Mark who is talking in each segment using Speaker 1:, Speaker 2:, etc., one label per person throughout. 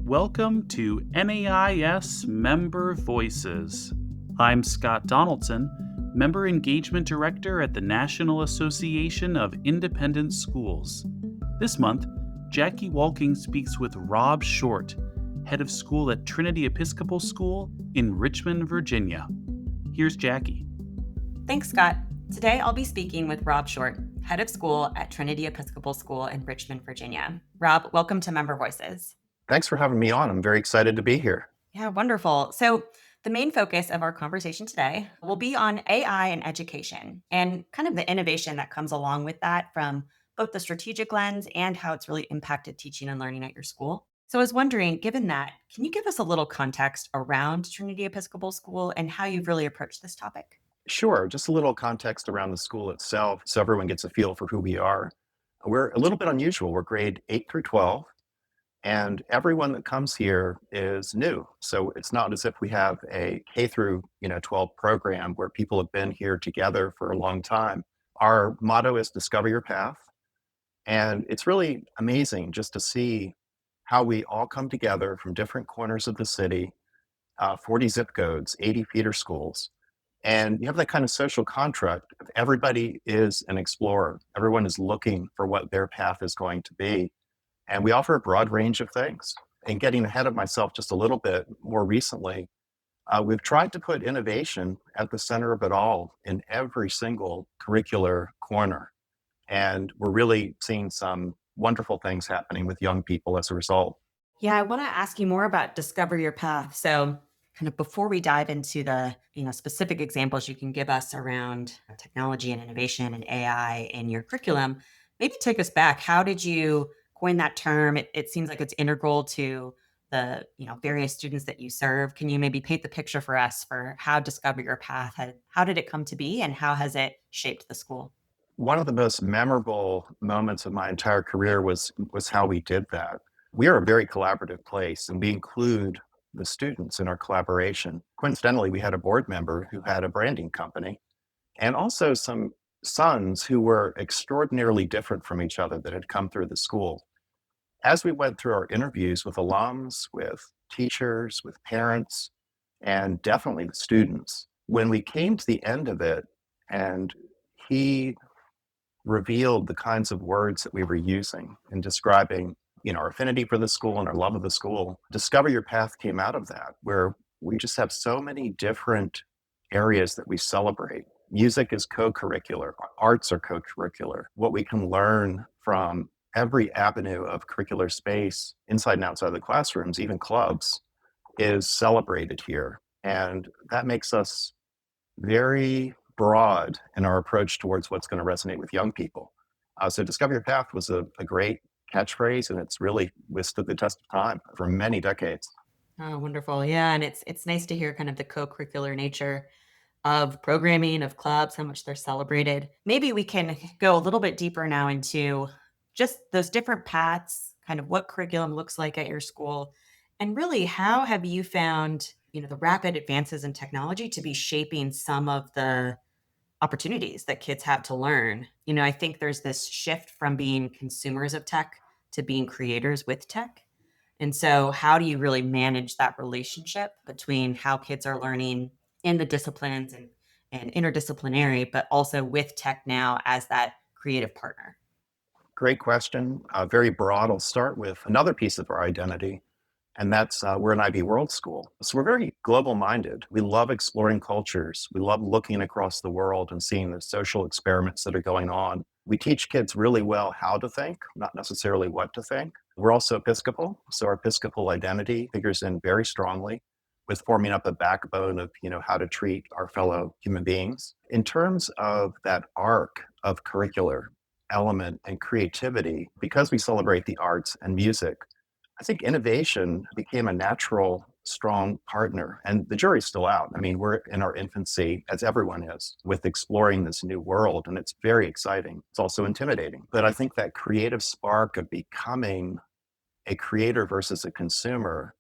Speaker 1: Welcome to NAIS Member Voices. I'm Scott Donaldson, Member Engagement Director at the National Association of Independent Schools. This month, Jackie Walking speaks with Rob Short, Head of School at Trinity Episcopal School in Richmond, Virginia. Here's Jackie.
Speaker 2: Thanks, Scott. Today I'll be speaking with Rob Short, Head of School at Trinity Episcopal School in Richmond, Virginia. Rob, welcome to Member Voices.
Speaker 3: Thanks for having me on. I'm very excited to be here.
Speaker 2: Yeah, wonderful. So, the main focus of our conversation today will be on AI and education and kind of the innovation that comes along with that from both the strategic lens and how it's really impacted teaching and learning at your school. So, I was wondering, given that, can you give us a little context around Trinity Episcopal School and how you've really approached this topic?
Speaker 3: Sure, just a little context around the school itself so everyone gets a feel for who we are. We're a little bit unusual. We're grade 8 through 12, and everyone that comes here is new. So it's not as if we have a K through 12 program where people have been here together for a long time. Our motto is discover your path, and it's really amazing just to see how we all come together from different corners of the city, 40 zip codes, 80 feeder schools. And you have that kind of social contract of everybody is an explorer. Everyone is looking for what their path is going to be. And we offer a broad range of things. And getting ahead of myself just a little bit more recently, we've tried to put innovation at the center of it all in every single curricular corner. And we're really seeing some wonderful things happening with young people as a result.
Speaker 2: Yeah, I want to ask you more about discover your path. So, kind of before we dive into the specific examples you can give us around technology and innovation and AI in your curriculum, maybe take us back. How did you coin that term? It seems like it's integral to the various students that you serve. Can you maybe paint the picture for us for how discover your path had, how did it come to be, and how has it shaped the school?
Speaker 3: One of the most memorable moments of my entire career was how we did that. We are a very collaborative place, and we include the students in our collaboration. Coincidentally, we had a board member who had a branding company, and also some sons who were extraordinarily different from each other that had come through the school. As we went through our interviews with alums, with teachers, with parents, and definitely the students, when we came to the end of it and he revealed the kinds of words that we were using in describing, our affinity for the school and our love of the school. Discover Your Path came out of that, where we just have so many different areas that we celebrate. Music is co-curricular, arts are co-curricular. What we can learn from every avenue of curricular space, inside and outside the classrooms, even clubs, is celebrated here. And that makes us very broad in our approach towards what's going to resonate with young people. So Discover Your Path was a great catchphrase, and it's really withstood the test of time for many decades.
Speaker 2: Oh, wonderful. Yeah, and it's nice to hear kind of the co-curricular nature of programming, of clubs, how much they're celebrated. Maybe we can go a little bit deeper now into just those different paths, kind of what curriculum looks like at your school, and really how have you found, the rapid advances in technology to be shaping some of the opportunities that kids have to learn. I think there's this shift from being consumers of tech to being creators with tech. And so, how do you really manage that relationship between how kids are learning in the disciplines and interdisciplinary, but also with tech now as that creative partner?
Speaker 3: Great question. Very broad. I'll start with another piece of our identity, and that's we're an IB World School. So we're very global minded. We love exploring cultures. We love looking across the world and seeing the social experiments that are going on. We teach kids really well how to think, not necessarily what to think. We're also Episcopal, so our Episcopal identity figures in very strongly with forming up a backbone of how to treat our fellow human beings. In terms of that arc of curricular element and creativity, because we celebrate the arts and music, I think innovation became a natural, strong partner. And the jury's still out. I mean, we're in our infancy, as everyone is, with exploring this new world. And it's very exciting. It's also intimidating. But I think that creative spark of becoming a creator versus a consumer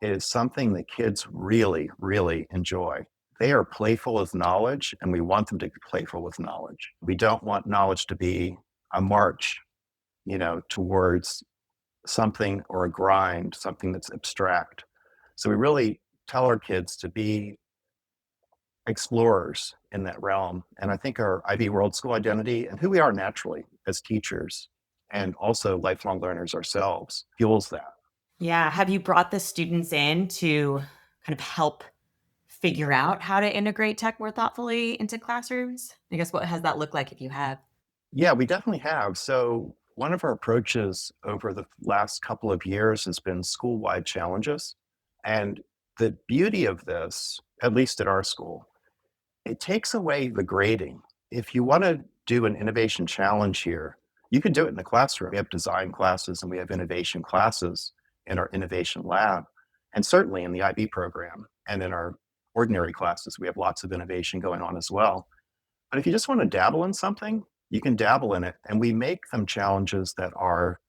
Speaker 3: is something that kids really, really enjoy. They are playful with knowledge, and we want them to be playful with knowledge. We don't want knowledge to be a march, towards something or a grind, something that's abstract. So we really tell our kids to be explorers in that realm. And I think our IB World School identity and who we are naturally as teachers and also lifelong learners ourselves fuels that.
Speaker 2: Yeah. Have you brought the students in to kind of help figure out how to integrate tech more thoughtfully into classrooms? I guess what has that looked like if you have?
Speaker 3: Yeah, we definitely have. So one of our approaches over the last couple of years has been school-wide challenges. And the beauty of this, at least at our school, it takes away the grading. If you want to do an innovation challenge here, you can do it in the classroom. We have design classes and we have innovation classes in our innovation lab, and certainly in the IB program and in our ordinary classes, we have lots of innovation going on as well. But if you just want to dabble in something, you can dabble in it. And we make them challenges that are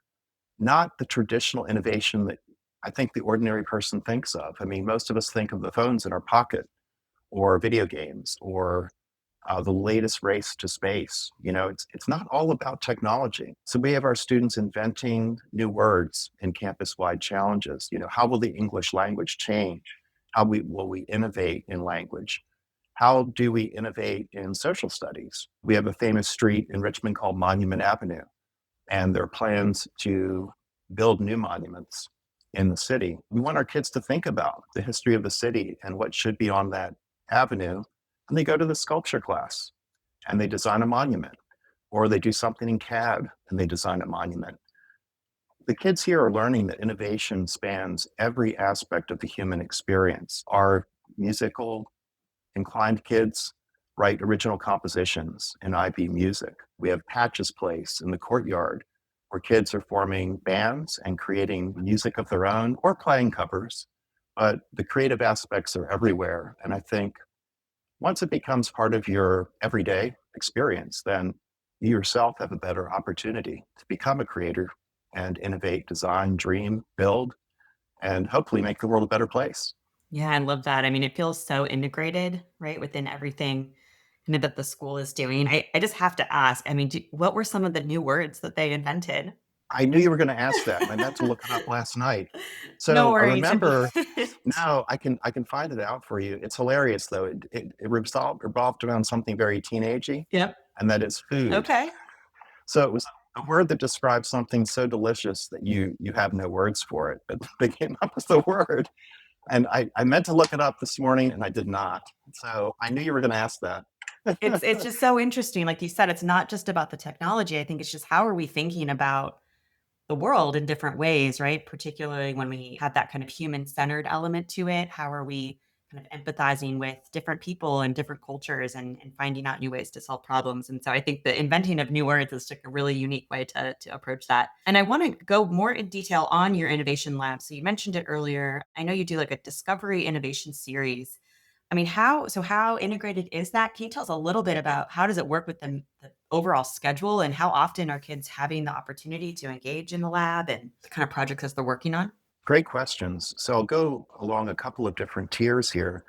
Speaker 3: not the traditional innovation that I think the ordinary person thinks of. I mean, most of us think of the phones in our pocket or video games or the latest race to space. It's not all about technology. So we have our students inventing new words in campus-wide challenges. How will the English language change? Will we innovate in language? How do we innovate in social studies? We have a famous street in Richmond called Monument Avenue, and there are plans to build new monuments in the city. We want our kids to think about the history of the city and what should be on that avenue. And they go to the sculpture class and they design a monument, or they do something in CAD and they design a monument. The kids here are learning that innovation spans every aspect of the human experience. Our musical inclined kids write original compositions in IB music. We have Patches Place in the courtyard where kids are forming bands and creating music of their own or playing covers. But the creative aspects are everywhere. And I think once it becomes part of your everyday experience, then you yourself have a better opportunity to become a creator and innovate, design, dream, build, and hopefully make the world a better place.
Speaker 2: Yeah, I love that. I mean, it feels so integrated, right, within everything kind of that the school is doing. I just have to ask, I mean, what were some of the new words that they invented?
Speaker 3: I knew you were going to ask that, and I meant to look it up last night.
Speaker 2: No
Speaker 3: So I
Speaker 2: worries.
Speaker 3: remember now I can find it out for you. It's hilarious though. It revolved around something very teenagey,
Speaker 2: Yep.
Speaker 3: and that is food.
Speaker 2: Okay.
Speaker 3: So it was a word that describes something so delicious that you have no words for it. But they came up with the word, and I meant to look it up this morning, and I did not. So I knew you were going to ask that.
Speaker 2: It's just so interesting. Like you said, it's not just about the technology. I think it's just how are we thinking about the world in different ways, right? Particularly when we have that kind of human-centered element to it. How are we kind of empathizing with different people and different cultures and finding out new ways to solve problems? And so I think the inventing of new words is like a really unique way to approach that. And I want to go more in detail on your innovation lab. So you mentioned it earlier. I know you do like a discovery innovation series. I mean, how integrated is that? Can you tell us a little bit about how does it work with the overall schedule and how often are kids having the opportunity to engage in the lab and the kind of projects that they're working on?
Speaker 3: Great questions. So I'll go along a couple of different tiers here.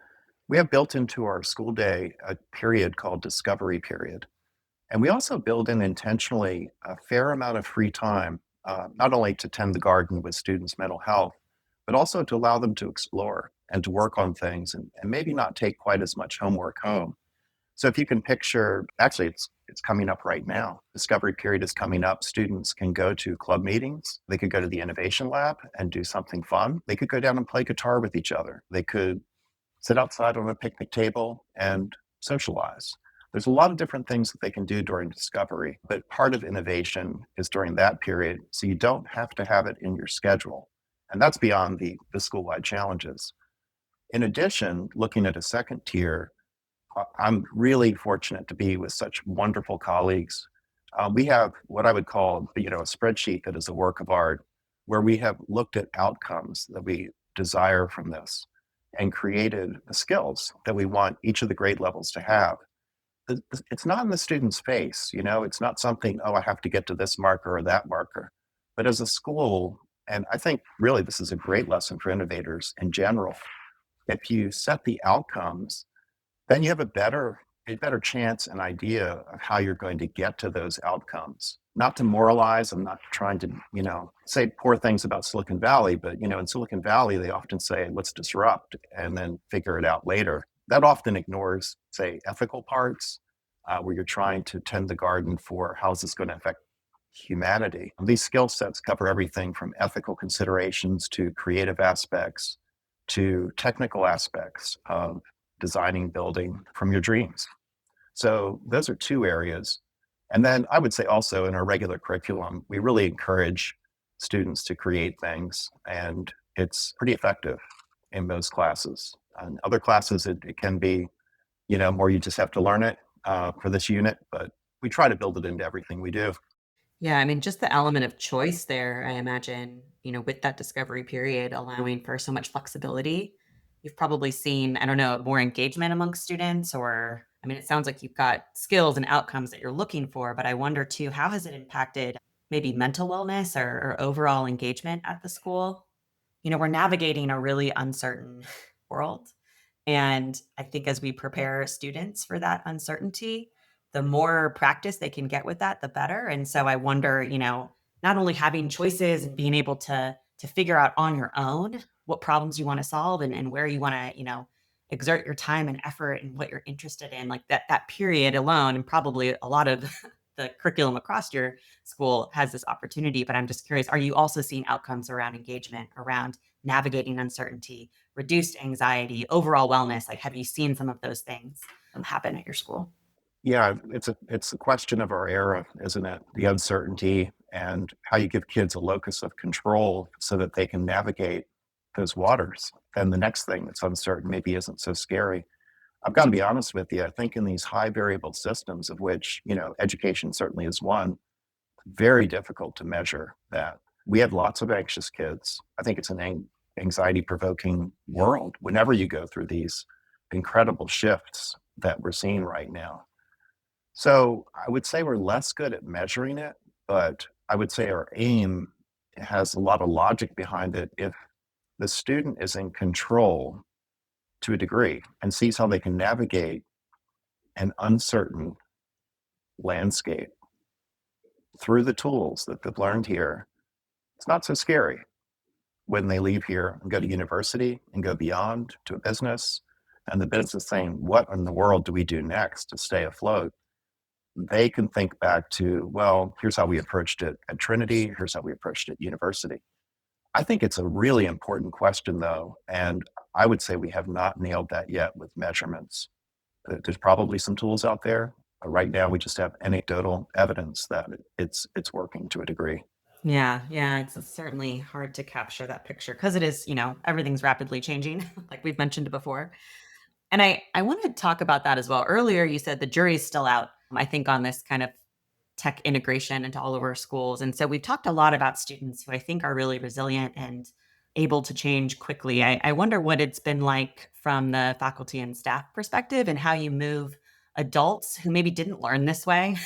Speaker 3: We have built into our school day a period called discovery period. And we also build in intentionally a fair amount of free time, not only to tend the garden with students' mental health, but also to allow them to explore and to work on things and maybe not take quite as much homework home. So if you can picture, actually, it's coming up right now. Discovery period is coming up. Students can go to club meetings. They could go to the innovation lab and do something fun. They could go down and play guitar with each other. They could sit outside on a picnic table and socialize. There's a lot of different things that they can do during discovery, but part of innovation is during that period. So you don't have to have it in your schedule. And that's beyond the school-wide challenges. In addition, looking at a second tier, I'm really fortunate to be with such wonderful colleagues. We have what I would call, a spreadsheet that is a work of art, where we have looked at outcomes that we desire from this and created the skills that we want each of the grade levels to have. It's not in the student's face, it's not something, oh, I have to get to this marker or that marker. But as a school, and I think really this is a great lesson for innovators in general, if you set the outcomes, then you have a better chance and idea of how you're going to get to those outcomes. not to moralize, I'm not trying to, say poor things about Silicon Valley, but, in Silicon Valley, they often say, let's disrupt and then figure it out later. That often ignores, say, ethical parts, where you're trying to tend the garden for how is this going to affect humanity. These skill sets cover everything from ethical considerations to creative aspects to technical aspects of designing, building from your dreams. So those are two areas. And then I would say also in our regular curriculum, we really encourage students to create things, and it's pretty effective in most classes. In other classes, it can be, more you just have to learn it for this unit, but we try to build it into everything we do.
Speaker 2: Yeah, I mean, just the element of choice there, I imagine, with that discovery period allowing for so much flexibility, you've probably seen, I don't know, more engagement amongst students, or, I mean, it sounds like you've got skills and outcomes that you're looking for, but I wonder too, how has it impacted maybe mental wellness or overall engagement at the school? We're navigating a really uncertain world. And I think as we prepare students for that uncertainty, the more practice they can get with that, the better. And so I wonder, not only having choices and being able to figure out on your own what problems you want to solve and where you want to, exert your time and effort and what you're interested in, like that period alone, and probably a lot of the curriculum across your school has this opportunity. But I'm just curious, are you also seeing outcomes around engagement, around navigating uncertainty, reduced anxiety, overall wellness? Like, have you seen some of those things happen at your school?
Speaker 3: Yeah, it's a question of our era, isn't it? The uncertainty and how you give kids a locus of control so that they can navigate those waters. And the next thing that's uncertain maybe isn't so scary. I've got to be honest with you. I think in these high variable systems, of which, education certainly is one, very difficult to measure that. We have lots of anxious kids. I think it's an anxiety provoking world whenever you go through these incredible shifts that we're seeing right now. So I would say we're less good at measuring it, but I would say our aim has a lot of logic behind it. If the student is in control to a degree and sees how they can navigate an uncertain landscape through the tools that they've learned here, it's not so scary when they leave here and go to university and go beyond to a business. And the business saying, what in the world do we do next to stay afloat? They can think back to, well, here's how we approached it at Trinity. Here's how we approached it at university. I think it's a really important question, though. And I would say we have not nailed that yet with measurements. There's probably some tools out there. Right now, we just have anecdotal evidence that it's working to a degree.
Speaker 2: Yeah, yeah, it's certainly hard to capture that picture because it is, everything's rapidly changing, like we've mentioned before. And I want to talk about that as well. Earlier, you said the jury's still out, I think, on this kind of tech integration into all of our schools. And so we've talked a lot about students who I think are really resilient and able to change quickly. I wonder what it's been like from the faculty and staff perspective and how you move adults who maybe didn't learn this way,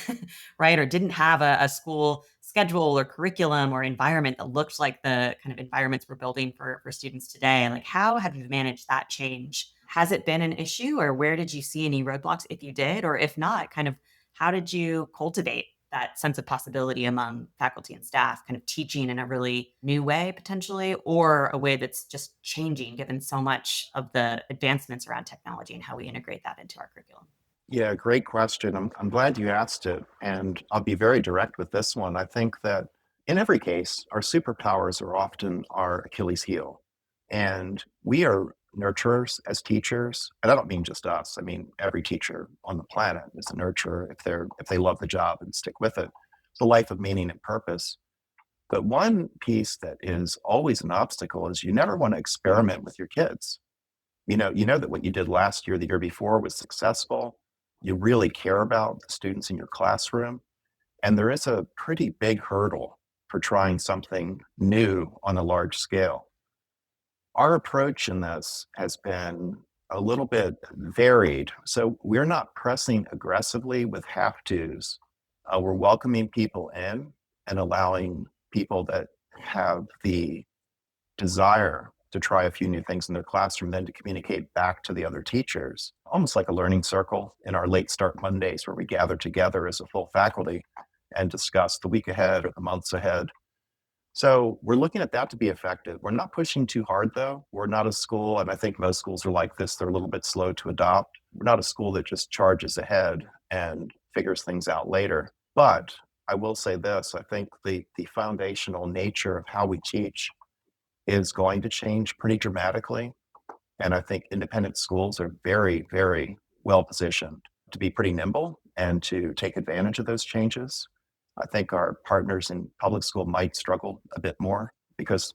Speaker 2: right? Or didn't have a school schedule or curriculum or environment that looked like the kind of environments we're building for students today. Like, how have you managed that change? Has it been an issue, or where did you see any roadblocks if you did? Or if not, kind of how did you cultivate that sense of possibility among faculty and staff, kind of teaching in a really new way potentially, or a way that's just changing given so much of the advancements around technology and how we integrate that into our curriculum?
Speaker 3: Yeah, great question. I'm glad you asked it. And I'll be very direct with this one. I think that in every case, our superpowers are often our Achilles heel. And we are nurturers as teachers. And I don't mean just us. I mean every teacher on the planet is a nurturer if they love the job and stick with it. It's a life of meaning and purpose. But one piece that is always an obstacle is you never want to experiment with your kids. You know that what you did last year, the year before was successful. You really care about the students in your classroom. And there is a pretty big hurdle for trying something new on a large scale. Our approach in this has been a little bit varied. So we're not pressing aggressively with have tos. We're welcoming people in and allowing people that have the desire to try a few new things in their classroom, then to communicate back to the other teachers, almost like a learning circle in our late start Mondays where we gather together as a full faculty and discuss the week ahead or the months ahead. So we're looking at that to be effective. We're not pushing too hard, though. We're not a school, and I think most schools are like this. They're a little bit slow to adopt. We're not a school that just charges ahead and figures things out later. But I will say this, I think the foundational nature of how we teach is going to change pretty dramatically. And I think independent schools are very, very well positioned to be pretty nimble and to take advantage of those changes. I think our partners in public school might struggle a bit more because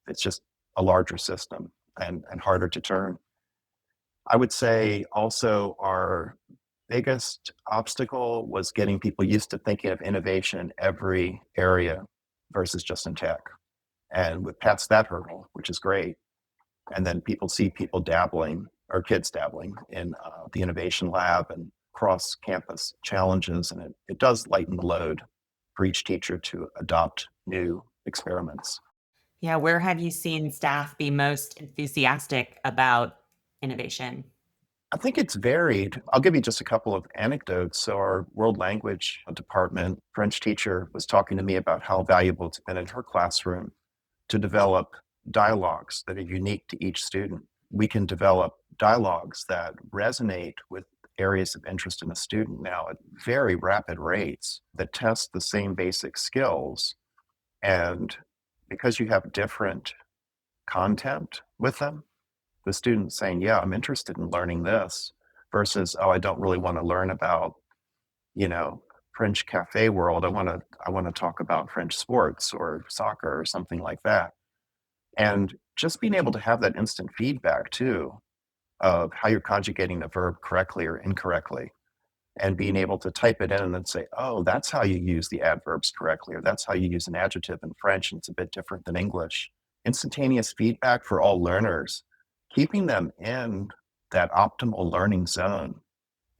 Speaker 3: it's just a larger system and harder to turn. I would say also our biggest obstacle was getting people used to thinking of innovation in every area versus just in tech. And we've passed that hurdle, which is great. And then people see people dabbling or kids dabbling in the innovation lab and cross campus challenges. And it does lighten the load for each teacher to adopt new experiments.
Speaker 2: Yeah, where have you seen staff be most enthusiastic about innovation?
Speaker 3: I think it's varied. I'll give you just a couple of anecdotes. So our world language department French teacher was talking to me about how valuable it's been in her classroom to develop dialogues that are unique to each student. We can develop dialogues that resonate with areas of interest in a student now at very rapid rates that test the same basic skills. And because you have different content with them, the student's saying, yeah, I'm interested in learning this versus, oh, I don't really want to learn about, you know, French cafe world. I want to talk about French sports or soccer or something like that. And just being able to have that instant feedback too of how you're conjugating a verb correctly or incorrectly, and being able to type it in and then say, oh, that's how you use the adverbs correctly, or that's how you use an adjective in French, and it's a bit different than English. Instantaneous feedback for all learners, keeping them in that optimal learning zone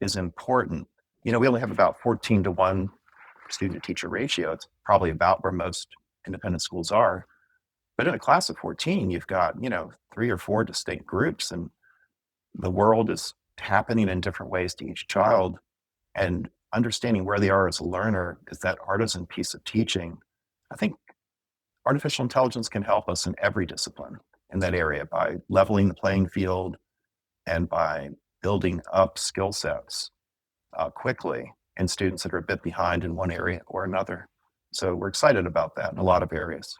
Speaker 3: is important. We only have about 14-to-1 student teacher ratio. It's probably about where most independent schools are. But in a class of 14, you've got, 3 or 4 distinct groups, and the world is happening in different ways to each child. And understanding where they are as a learner is that artisan piece of teaching. I think artificial intelligence can help us in every discipline in that area by leveling the playing field and by building up skill sets quickly in students that are a bit behind in one area or another. So we're excited about that in a lot of areas.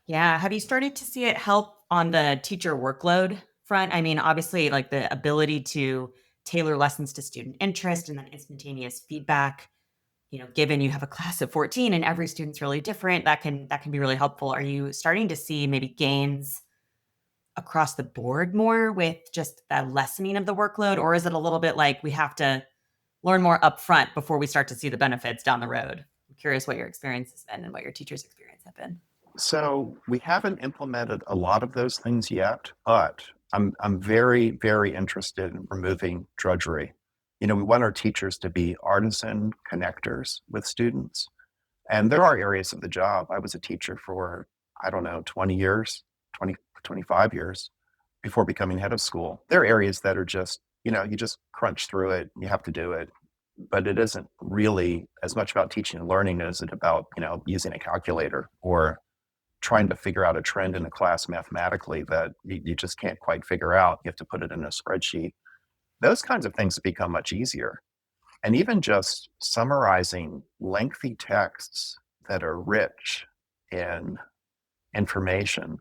Speaker 2: Yeah. Have you started to see it help on the teacher workload front? I mean, obviously, like the ability to tailor lessons to student interest and then instantaneous feedback. Given you have a class of 14 and every student's really different, that can be really helpful. Are you starting to see maybe gains across the board more with just that lessening of the workload, or is it a little bit like we have to learn more upfront before we start to see the benefits down the road? I'm curious what your experience has been and what your teachers' experience have been.
Speaker 3: So we haven't implemented a lot of those things yet, but I'm very, very interested in removing drudgery. We want our teachers to be artisan connectors with students. And there are areas of the job. I was a teacher for, I don't know, 20 years, 20, 25 years before becoming head of school. There are areas that are just, you just crunch through it, you have to do it. But it isn't really as much about teaching and learning as it about, using a calculator or trying to figure out a trend in a class mathematically that you just can't quite figure out. You have to put it in a spreadsheet. Those kinds of things become much easier. And even just summarizing lengthy texts that are rich in information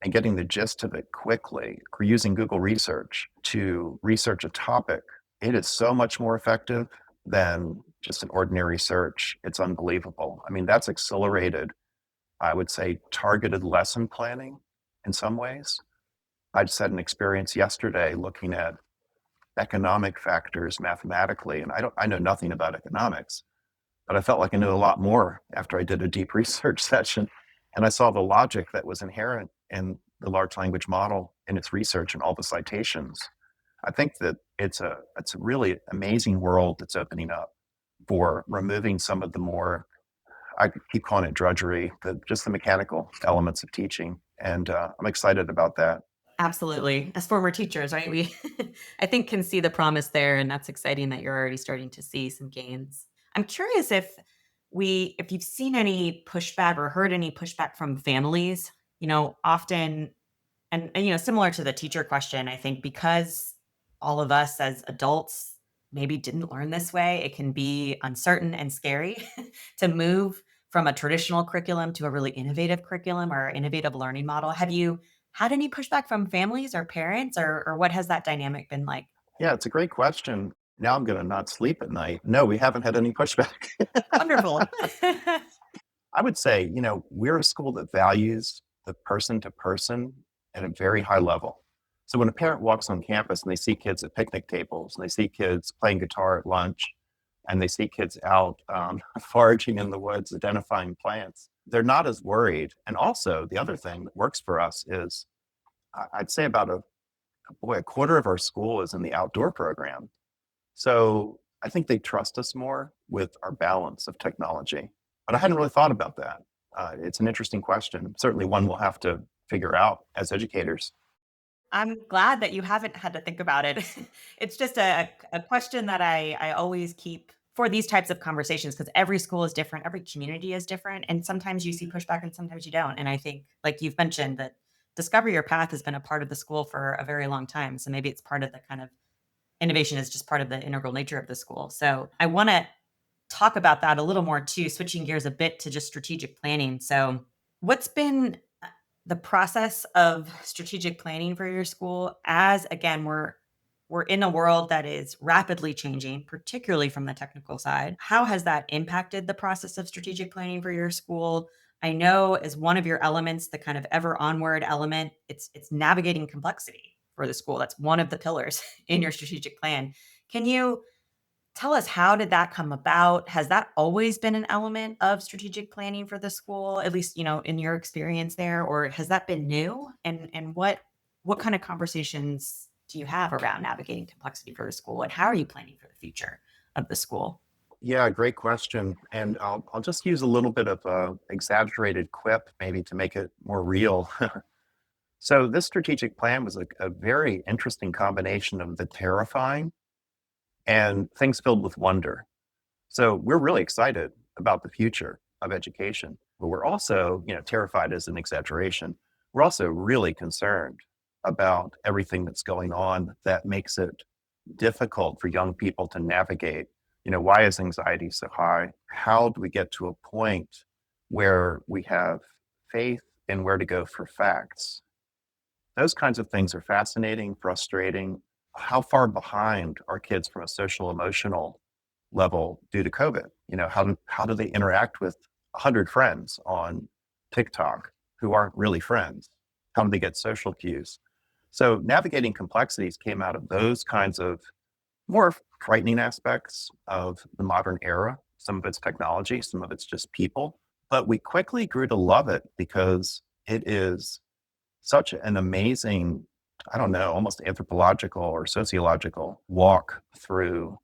Speaker 3: and getting the gist of it quickly, or using Google Research to research a topic, it is so much more effective than just an ordinary search. It's unbelievable. I mean, that's accelerated, I would say, targeted lesson planning in some ways. I just had an experience yesterday looking at economic factors mathematically, and I know nothing about economics, but I felt like I knew a lot more after I did a deep research session, and I saw the logic that was inherent in the large language model in its research and all the citations. I think that it's a really amazing world that's opening up for removing some of the more, I keep calling it drudgery, just the mechanical elements of teaching, and I'm excited about that.
Speaker 2: Absolutely. As former teachers, right? We, I think, can see the promise there. And that's exciting that you're already starting to see some gains. I'm curious if if you've seen any pushback or heard any pushback from families, often, and similar to the teacher question, I think because all of us as adults maybe didn't learn this way, it can be uncertain and scary to move from a traditional curriculum to a really innovative curriculum or innovative learning model. Have you had any pushback from families or parents, or what has that dynamic been like?
Speaker 3: Yeah, it's a great question. Now I'm going to not sleep at night. No, we haven't had any pushback.
Speaker 2: Wonderful.
Speaker 3: I would say, we're a school that values the person to person at a very high level. So when a parent walks on campus and they see kids at picnic tables and they see kids playing guitar at lunch and they see kids out foraging in the woods, identifying plants, they're not as worried. And also, the other thing that works for us is I'd say about a quarter of our school is in the outdoor program. So I think they trust us more with our balance of technology. But I hadn't really thought about that. It's an interesting question. Certainly one we'll have to figure out as educators.
Speaker 2: I'm glad that you haven't had to think about it. It's just a question that I always keep for these types of conversations because every school is different, every community is different, and sometimes you see pushback and sometimes you don't. And I think, like you've mentioned, that discover your path has been a part of the school for a very long time. So maybe it's part of the kind of innovation is just part of the integral nature of the school. So I want to talk about that a little more too, switching gears a bit to just strategic planning. So, what's been the process of strategic planning for your school as again we're in a world that is rapidly changing, particularly from the technical side. How has that impacted the process of strategic planning for your school? I know as one of your elements, the kind of ever onward element, it's navigating complexity for the school. That's one of the pillars in your strategic plan. Can you tell us, how did that come about? Has that always been an element of strategic planning for the school, at least, in your experience there, or has that been new? And what kind of conversations do you have around navigating complexity for the school, and how are you planning for the future of the school?
Speaker 3: Yeah, great question. And I'll just use a little bit of a exaggerated quip maybe to make it more real. So this strategic plan was a very interesting combination of the terrifying and things filled with wonder. So we're really excited about the future of education, but we're also, terrified is an exaggeration. We're also really concerned about everything that's going on that makes it difficult for young people to navigate. Why is anxiety so high? How do we get to a point where we have faith in where to go for facts? Those kinds of things are fascinating, frustrating. How far behind are kids from a social emotional level due to COVID? How do they interact with 100 friends on TikTok who aren't really friends? How do they get social cues? So navigating complexities came out of those kinds of more frightening aspects of the modern era. Some of it's technology, some of it's just people. But we quickly grew to love it because it is such an amazing, I don't know, almost anthropological or sociological walk through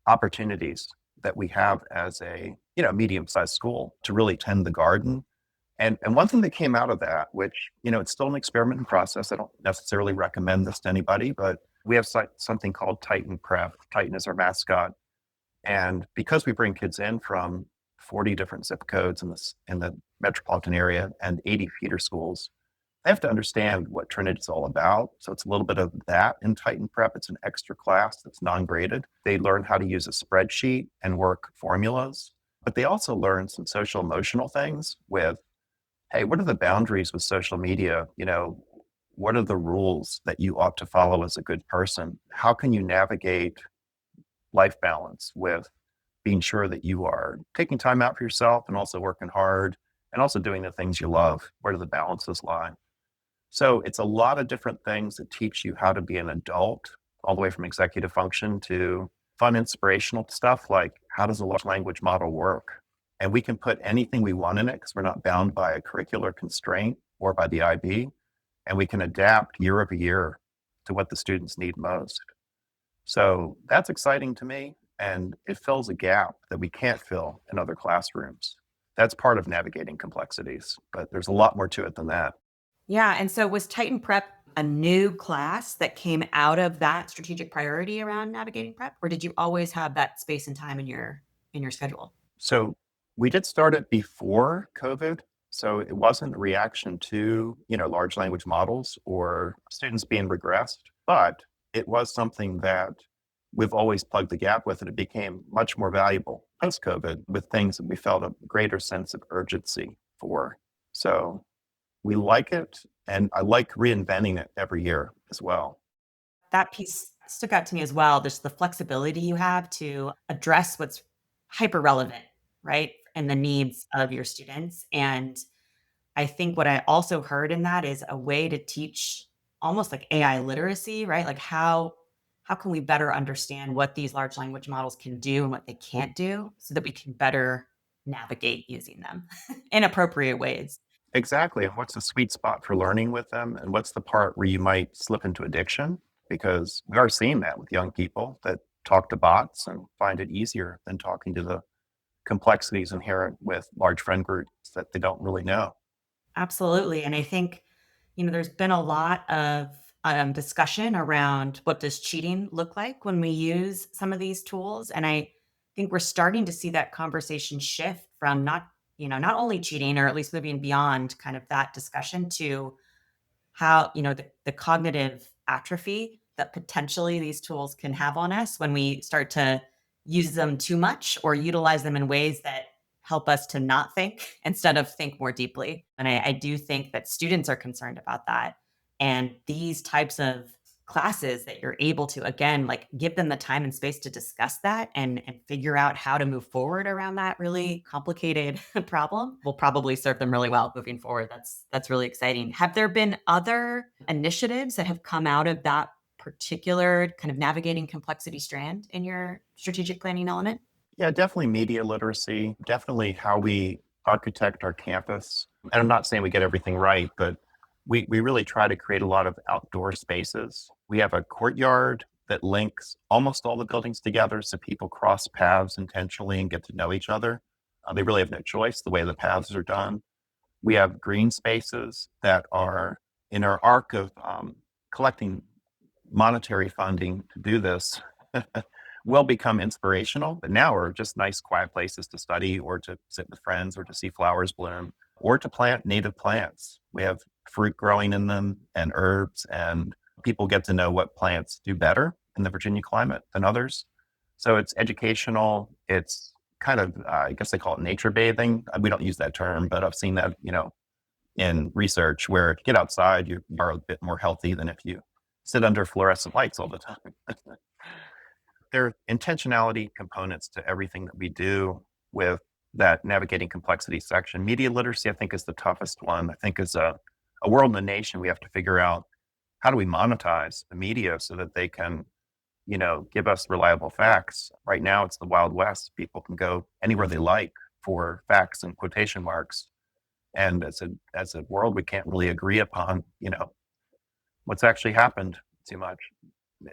Speaker 3: opportunities that we have as a medium-sized school to really tend the garden. And one thing that came out of that, which it's still an experimental process. I don't necessarily recommend this to anybody, but we have something called Titan Prep. Titan is our mascot, and because we bring kids in from 40 different zip codes in the metropolitan area and 80 feeder schools, they have to understand what Trinity is all about. So it's a little bit of that in Titan Prep. It's an extra class that's non-graded. They learn how to use a spreadsheet and work formulas, but they also learn some social emotional things with, hey, what are the boundaries with social media? What are the rules that you ought to follow as a good person? How can you navigate life balance with being sure that you are taking time out for yourself and also working hard and also doing the things you love? Where do the balances lie? So it's a lot of different things that teach you how to be an adult, all the way from executive function to fun, inspirational stuff like how does a large language model work? And we can put anything we want in it because we're not bound by a curricular constraint or by the IB. And we can adapt year over year to what the students need most. So that's exciting to me. And it fills a gap that we can't fill in other classrooms. That's part of navigating complexities, but there's a lot more to it than that.
Speaker 2: Yeah, and so was Titan Prep a new class that came out of that strategic priority around navigating prep, or did you always have that space and time in your schedule?
Speaker 3: So We did start it before COVID, so it wasn't a reaction to, large language models or students being regressed, but it was something that we've always plugged the gap with, and it became much more valuable post-COVID with things that we felt a greater sense of urgency for. So we like it, and I like reinventing it every year as well.
Speaker 2: That piece stuck out to me as well. There's the flexibility you have to address what's hyper relevant, right? And the needs of your students. And I think what I also heard in that is a way to teach almost like AI literacy, right? Like how can we better understand what these large language models can do and what they can't do so that we can better navigate using them in appropriate ways.
Speaker 3: Exactly. And what's the sweet spot for learning with them? And what's the part where you might slip into addiction? Because we are seeing that with young people that talk to bots and find it easier than talking to the complexities inherent with large friend groups that they don't really know.
Speaker 2: Absolutely. And I think, there's been a lot of discussion around what does cheating look like when we use some of these tools. And I think we're starting to see that conversation shift from not only cheating, or at least moving beyond kind of that discussion to how, the cognitive atrophy that potentially these tools can have on us when we start to use them too much or utilize them in ways that help us to not think instead of think more deeply. And I do think that students are concerned about that. And these types of classes that you're able to, again, like give them the time and space to discuss that and figure out how to move forward around that really complicated problem will probably serve them really well moving forward. That's really exciting. Have there been other initiatives that have come out of that particular kind of navigating complexity strand in your strategic planning element?
Speaker 3: Yeah, definitely media literacy, definitely how we architect our campus. And I'm not saying we get everything right, but we really try to create a lot of outdoor spaces. We have a courtyard that links almost all the buildings together so people cross paths intentionally and get to know each other. They really have no choice the way the paths are done. We have green spaces that are in our arc of collecting monetary funding to do this will become inspirational, but now are just nice, quiet places to study or to sit with friends or to see flowers bloom or to plant native plants. We have fruit growing in them and herbs, and people get to know what plants do better in the Virginia climate than others. So it's educational. It's kind of, I guess they call it nature bathing. We don't use that term, but I've seen that, in research where if you get outside, you are a bit more healthy than if you sit under fluorescent lights all the time. There are intentionality components to everything that we do with that navigating complexity section. Media literacy, I think, is the toughest one. I think as a world and a nation, we have to figure out how do we monetize the media so that they can, give us reliable facts. Right now, it's the Wild West. People can go anywhere they like for facts and quotation marks. And as a world, we can't really agree upon, what's actually happened too much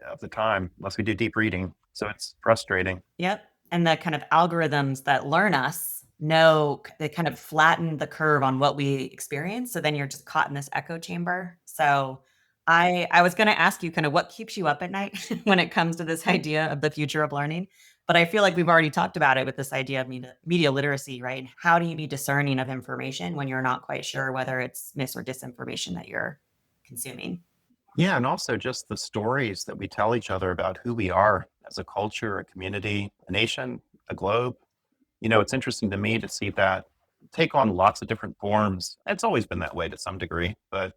Speaker 3: of the time unless we do deep reading. So it's frustrating.
Speaker 2: Yep. And the kind of algorithms that learn us know they kind of flatten the curve on what we experience. So then you're just caught in this echo chamber. So I was going to ask you kind of what keeps you up at night when it comes to this idea of the future of learning. But I feel like we've already talked about it with this idea of media literacy, right? How do you be discerning of information when you're not quite sure whether it's mis or disinformation that you're consuming?
Speaker 3: Yeah. And also just the stories that we tell each other about who we are as a culture, a community, a nation, a globe. It's interesting to me to see that take on lots of different forms. It's always been that way to some degree, but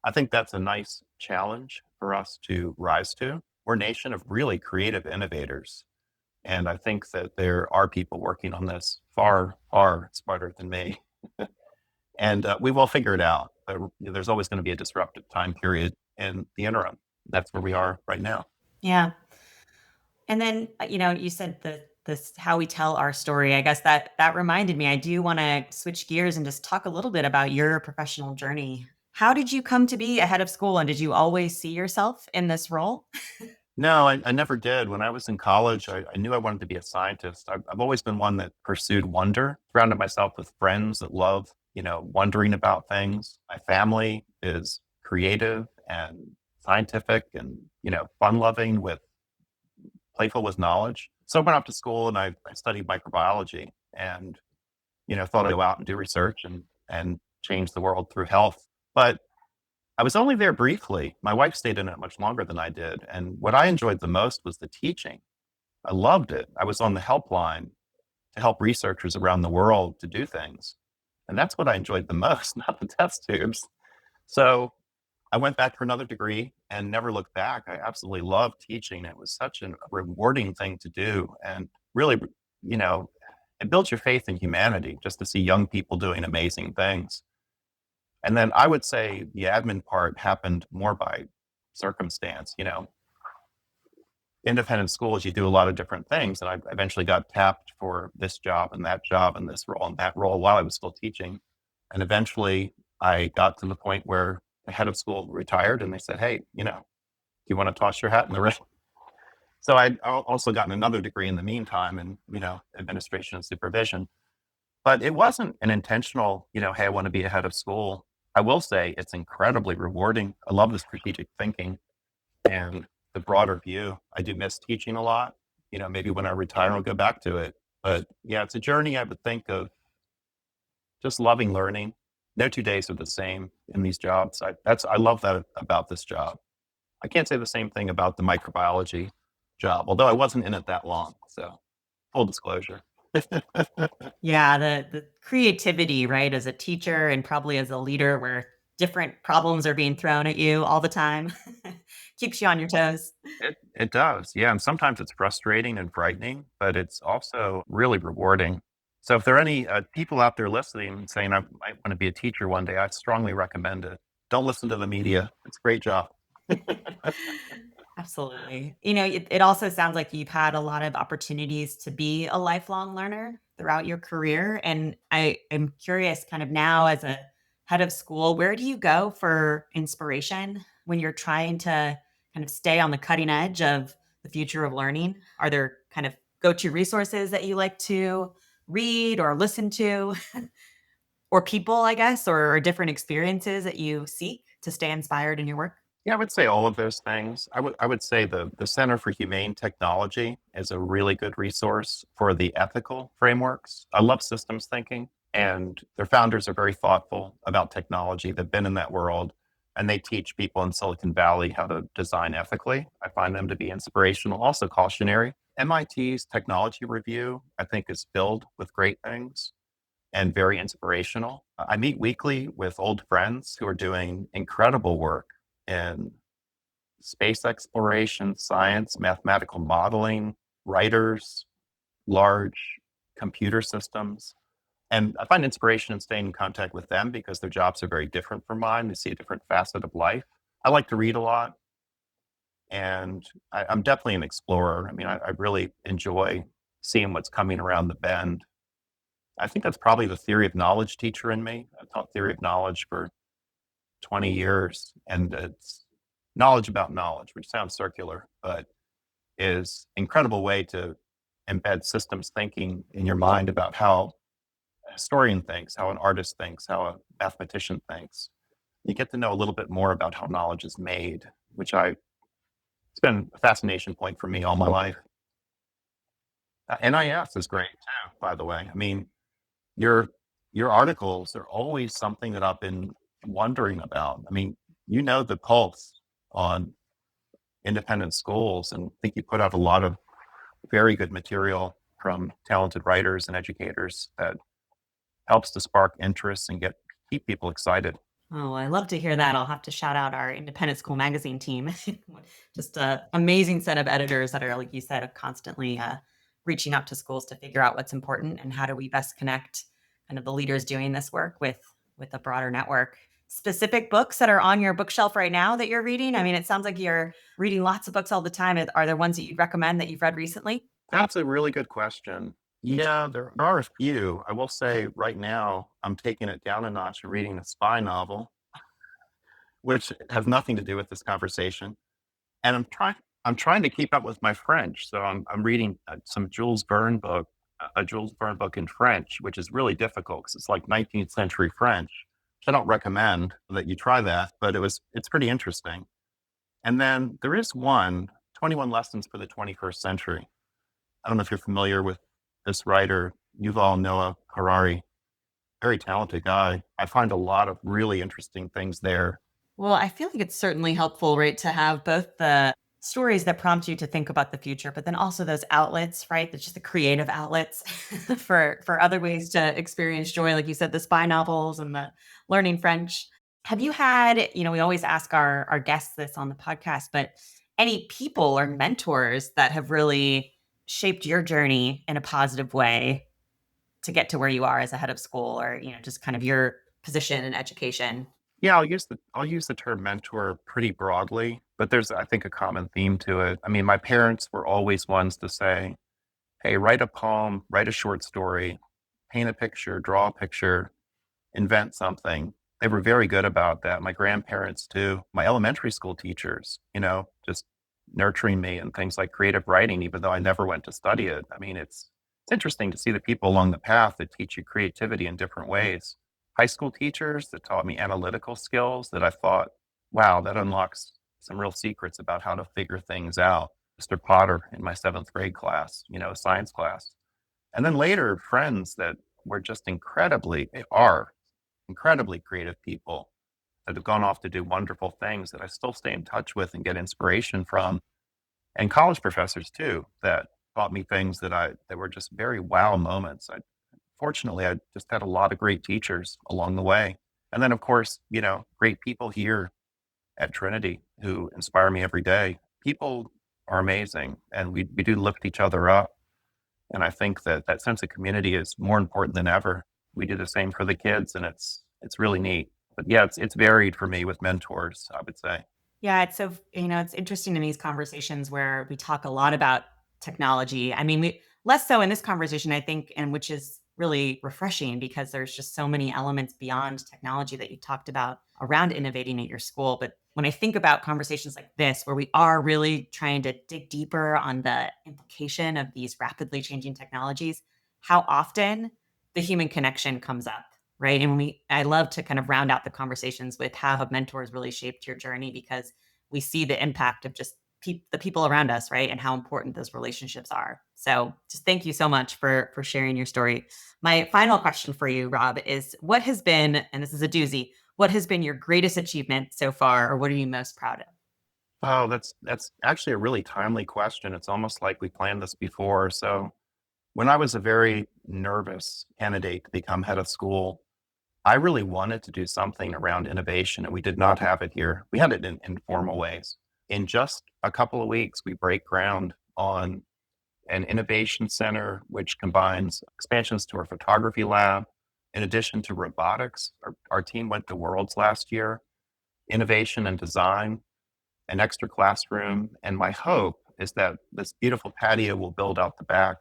Speaker 3: I think that's a nice challenge for us to rise to. We're a nation of really creative innovators. And I think that there are people working on this far, far smarter than me. And we will figure it out. But there's always going to be a disruptive time period in the interim. That's where we are right now.
Speaker 2: Yeah. And then, you said this how we tell our story. I guess that reminded me. I do want to switch gears and just talk a little bit about your professional journey. How did you come to be a head of school, and did you always see yourself in this role?
Speaker 3: No, I never did. When I was in college, I knew I wanted to be a scientist. I've always been one that pursued wonder, surrounded myself with friends that love, wondering about things. My family is creative and scientific and, fun loving with playful with knowledge. So I went off to school and I studied microbiology. And thought I'd go out and do research and change the world through health. But I was only there briefly. My wife stayed in it much longer than I did. And what I enjoyed the most was the teaching. I loved it. I was on the helpline to help researchers around the world to do things. And that's what I enjoyed the most, not the test tubes. So I went back for another degree and never looked back. I absolutely loved teaching. It was such a rewarding thing to do. And really, you know, it builds your faith in humanity just to see young people doing amazing things. And then I would say the admin part happened more by circumstance. Independent schools, you do a lot of different things. And I eventually got tapped for this job and this role and that role while I was still teaching. And eventually I got to the point where the head of school retired and they said, hey, do you want to toss your hat in the ring? So I'd also gotten another degree in the meantime in, administration and supervision. But it wasn't an intentional, hey, I want to be a head of school. I will say it's incredibly rewarding. I love the strategic thinking and the broader view. I do miss teaching a lot. Maybe when I retire, I'll go back to it. But yeah, it's a journey I would think of just loving learning. No 2 days are the same in these jobs. I love that about this job. I can't say the same thing about the microbiology job, although I wasn't in it that long. So full disclosure.
Speaker 2: Yeah, the creativity, right, as a teacher and probably as a leader where different problems are being thrown at you all the time keeps you on your toes.
Speaker 3: It does. Yeah. And sometimes it's frustrating and frightening, but it's also really rewarding. So if there are any people out there listening saying, I might want to be a teacher one day, I strongly recommend it. Don't listen to the media. It's a great job.
Speaker 2: Absolutely. It also sounds like you've had a lot of opportunities to be a lifelong learner throughout your career. And I am curious, kind of now as a head of school, where do you go for inspiration when you're trying to kind of stay on the cutting edge of the future of learning? Are there kind of go to resources that you like to read or listen to, or people, I guess, or different experiences that you seek to stay inspired in your work?
Speaker 3: Yeah, I would say all of those things. I would say the Center for Humane Technology is a really good resource for the ethical frameworks. I love systems thinking, and their founders are very thoughtful about technology. They've been in that world, and they teach people in Silicon Valley how to design ethically. I find them to be inspirational, also cautionary. MIT's technology review, I think, is filled with great things and very inspirational. I meet weekly with old friends who are doing incredible work in space exploration, science, mathematical modeling, writers, large computer systems. And I find inspiration in staying in contact with them because their jobs are very different from mine. They see a different facet of life. I like to read a lot, and I'm definitely an explorer. I mean, I really enjoy seeing what's coming around the bend. I think that's probably the theory of knowledge teacher in me. I've taught theory of knowledge for 20 years, and it's knowledge about knowledge, which sounds circular, but is incredible way to embed systems thinking in your mind about how a historian thinks, how an artist thinks, how a mathematician thinks. You get to know a little bit more about how knowledge is made, it's been a fascination point for me all my life. NIS is great too, by the way. I mean, your your articles are always something that I've been wondering about. I mean, the pulse on independent schools, and I think you put out a lot of very good material from talented writers and educators that helps to spark interest and keep people excited.
Speaker 2: Oh, I love to hear that. I'll have to shout out our independent school magazine team. Just a amazing set of editors that are, like you said, constantly reaching out to schools to figure out what's important and how do we best connect kind of the leaders doing this work with a broader network. Specific books that are on your bookshelf right now that you're reading? I mean, it sounds like you're reading lots of books all the time. Are there ones that you'd recommend that you've read recently?
Speaker 3: That's a really good question. Yeah, there are a few. I will say right now, I'm taking it down a notch and reading a spy novel, which has nothing to do with this conversation. And I'm trying to keep up with my French. So I'm reading some Jules Verne book, a Jules Verne book in French, which is really difficult because it's like 19th century French. I don't recommend that you try that, but it's pretty interesting. And then there is 21 Lessons for the 21st Century. I don't know if you're familiar with this writer, Yuval Noah Harari. very talented guy. I find a lot of really interesting things there.
Speaker 2: Well, I feel like it's certainly helpful, right, to have both the stories that prompt you to think about the future, but then also those outlets, right? That's just the creative outlets for other ways to experience joy, like you said, the spy novels and the learning French. Have you had, we always ask our guests this on the podcast, but any people or mentors that have really shaped your journey in a positive way to get to where you are as a head of school, or, just kind of your position in education?
Speaker 3: Yeah, I'll use the term mentor pretty broadly, but there's, I think, a common theme to it. I mean, my parents were always ones to say, "Hey, write a poem, write a short story, paint a picture, draw a picture, invent something." They were very good about that. My grandparents too. My elementary school teachers, just nurturing me and things like creative writing, even though I never went to study it. I mean, it's interesting to see the people along the path that teach you creativity in different ways. High school teachers that taught me analytical skills that I thought, wow, that unlocks some real secrets about how to figure things out. Mr. Potter in my seventh grade class, science class. And then later, friends that were just they are incredibly creative people that have gone off to do wonderful things that I still stay in touch with and get inspiration from. And college professors too, that taught me things that were just very wow moments. Fortunately, I just had a lot of great teachers along the way. And then, of course, great people here at Trinity who inspire me every day. People are amazing, and we do lift each other up. And I think that sense of community is more important than ever. We do the same for the kids, and it's really neat. But yeah, it's varied for me with mentors, I would say.
Speaker 2: Yeah, it's so, it's interesting in these conversations where we talk a lot about technology. I mean, we less so in this conversation, I think, and which is really refreshing because there's just so many elements beyond technology that you talked about around innovating at your school. But when I think about conversations like this, where we are really trying to dig deeper on the implication of these rapidly changing technologies, how often the human connection comes up, right? And I love to kind of round out the conversations with how have mentors really shaped your journey, because we see the impact of just the people around us, right? And how important those relationships are. So just thank you so much for sharing your story. My final question for you, Rob, is what has been, and this is a doozy, what has been your greatest achievement so far, or what are you most proud of?
Speaker 3: Oh, that's actually a really timely question. It's almost like we planned this before. So when I was a very nervous candidate to become head of school, I really wanted to do something around innovation, and we did not have it here. We had it in informal ways. In just a couple of weeks, we break ground on an innovation center, which combines expansions to our photography lab. In addition to robotics, our team went to Worlds last year, innovation and design, an extra classroom. And my hope is that this beautiful patio we'll build out the back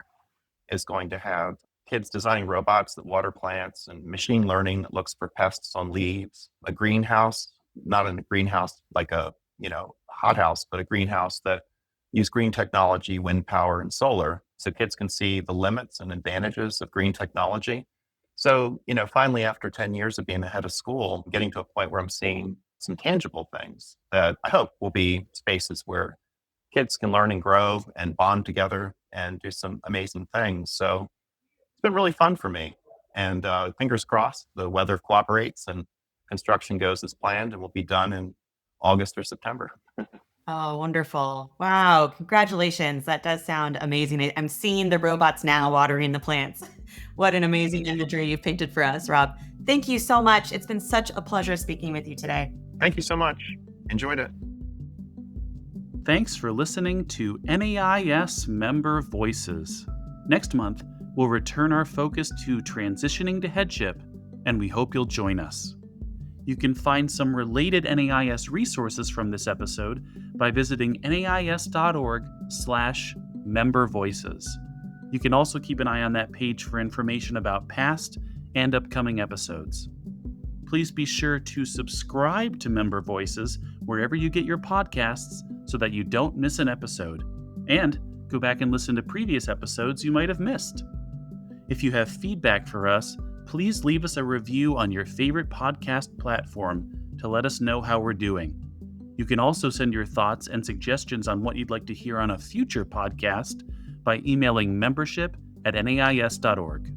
Speaker 3: is going to have kids designing robots that water plants, and machine learning that looks for pests on leaves, a greenhouse, not in a greenhouse like a, hothouse, but a greenhouse that use green technology, wind power, and solar. So kids can see the limits and advantages of green technology. So, finally, after 10 years of being the head of school, I'm getting to a point where I'm seeing some tangible things that I hope will be spaces where kids can learn and grow and bond together and do some amazing things. So it's been really fun for me. And fingers crossed, the weather cooperates and construction goes as planned, and we'll be done in August or September.
Speaker 2: Oh, wonderful. Wow. Congratulations. That does sound amazing. I'm seeing the robots now watering the plants. What an amazing imagery you've painted for us, Rob. Thank you so much. It's been such a pleasure speaking with you today.
Speaker 3: Thank you so much. Enjoyed it.
Speaker 1: Thanks for listening to NAIS Member Voices. Next month, we'll return our focus to transitioning to headship, and we hope you'll join us. You can find some related NAIS resources from this episode by visiting nais.org/member voices. You can also keep an eye on that page for information about past and upcoming episodes. Please be sure to subscribe to Member Voices wherever you get your podcasts so that you don't miss an episode. And go back and listen to previous episodes you might have missed. If you have feedback for us, please leave us a review on your favorite podcast platform to let us know how we're doing. You can also send your thoughts and suggestions on what you'd like to hear on a future podcast by emailing membership@nais.org.